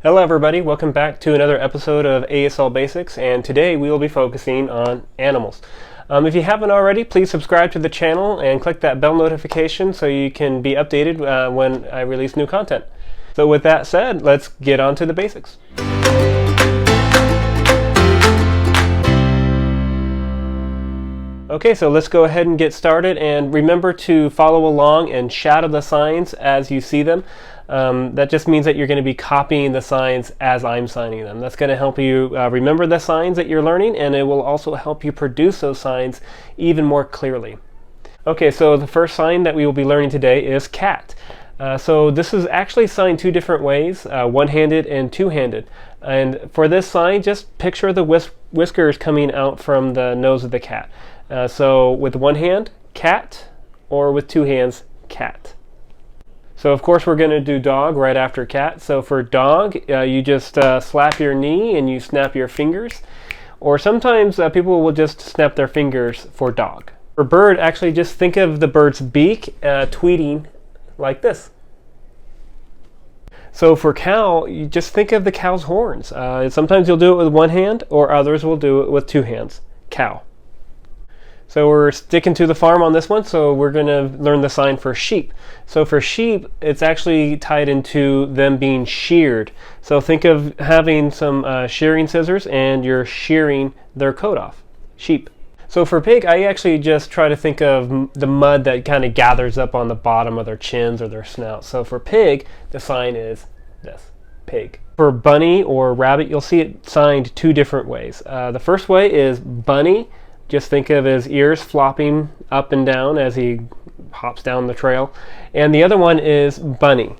Hello everybody, welcome back to another episode of ASL Basics, and today we will be focusing on animals. If you haven't already, please subscribe to the channel and click that bell notification so you can be updated when I release new content. So with that said, let's get on to the basics. Okay, so let's go ahead and get started, and remember to follow along and shadow the signs as you see them. That just means that you're going to be copying the signs as I'm signing them. That's going to help you remember the signs that you're learning, and it will also help you produce those signs even more clearly. Okay, so the first sign that we will be learning today is cat. So this is actually signed two different ways, one-handed and two-handed. And for this sign, just picture the whiskers coming out from the nose of the cat. So with one hand, cat, or with two hands, cat. So of course we're going to do dog right after cat. So for dog, you just slap your knee and you snap your fingers. Or sometimes people will just snap their fingers for dog. For bird, actually just think of the bird's beak tweeting like this. So for cow, you just think of the cow's horns. Sometimes you'll do it with one hand, or others will do it with two hands. Cow. So we're sticking to the farm on this one, so we're going to learn the sign for sheep. So for sheep, it's actually tied into them being sheared. So think of having some shearing scissors and you're shearing their coat off. Sheep. So for pig, I actually just try to think of the mud that kind of gathers up on the bottom of their chins or their snout. So for pig, the sign is this, pig. For bunny or rabbit, you'll see it signed two different ways. The first way is bunny. Just think of his ears flopping up and down as he hops down the trail. And the other one is bunny,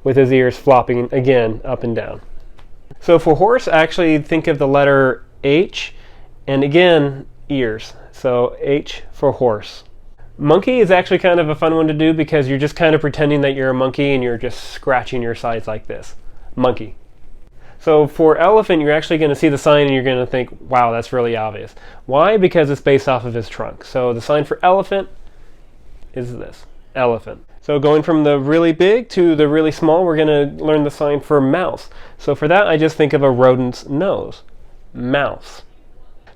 with his ears flopping again up and down. So for horse, actually think of the letter H, and again, ears. So H for horse. Monkey is actually kind of a fun one to do because you're just kind of pretending that you're a monkey and you're just scratching your sides like this. Monkey. So for elephant, you're actually going to see the sign and you're going to think, wow, that's really obvious. Why? Because it's based off of his trunk. So the sign for elephant is this, elephant. So going from the really big to the really small, we're going to learn the sign for mouse. So for that, I just think of a rodent's nose, mouse.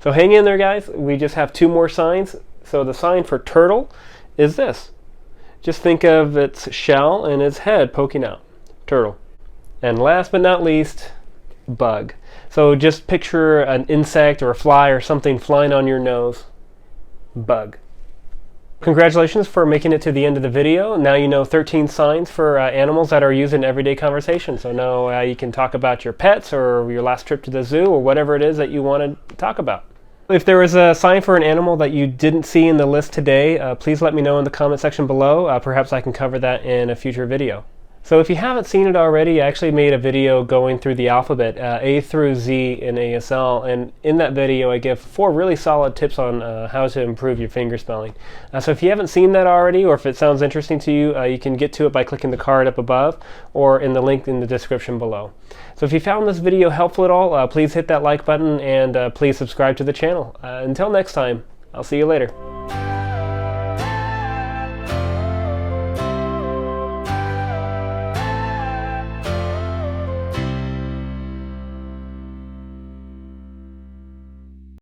So hang in there, guys. We just have two more signs. So the sign for turtle is this. Just think of its shell and its head poking out, turtle. And last but not least, bug. So just picture an insect or a fly or something flying on your nose. Bug. Congratulations for making it to the end of the video. Now you know 13 signs for animals that are used in everyday conversation. So now you can talk about your pets or your last trip to the zoo or whatever it is that you want to talk about. If there was a sign for an animal that you didn't see in the list today, please let me know in the comment section below. Perhaps I can cover that in a future video. So if you haven't seen it already, I actually made a video going through the alphabet, A through Z in ASL, and in that video I give 4 really solid tips on how to improve your fingerspelling. So if you haven't seen that already, or if it sounds interesting to you, you can get to it by clicking the card up above, or in the link in the description below. So if you found this video helpful at all, please hit that like button, and please subscribe to the channel. Until next time, I'll see you later.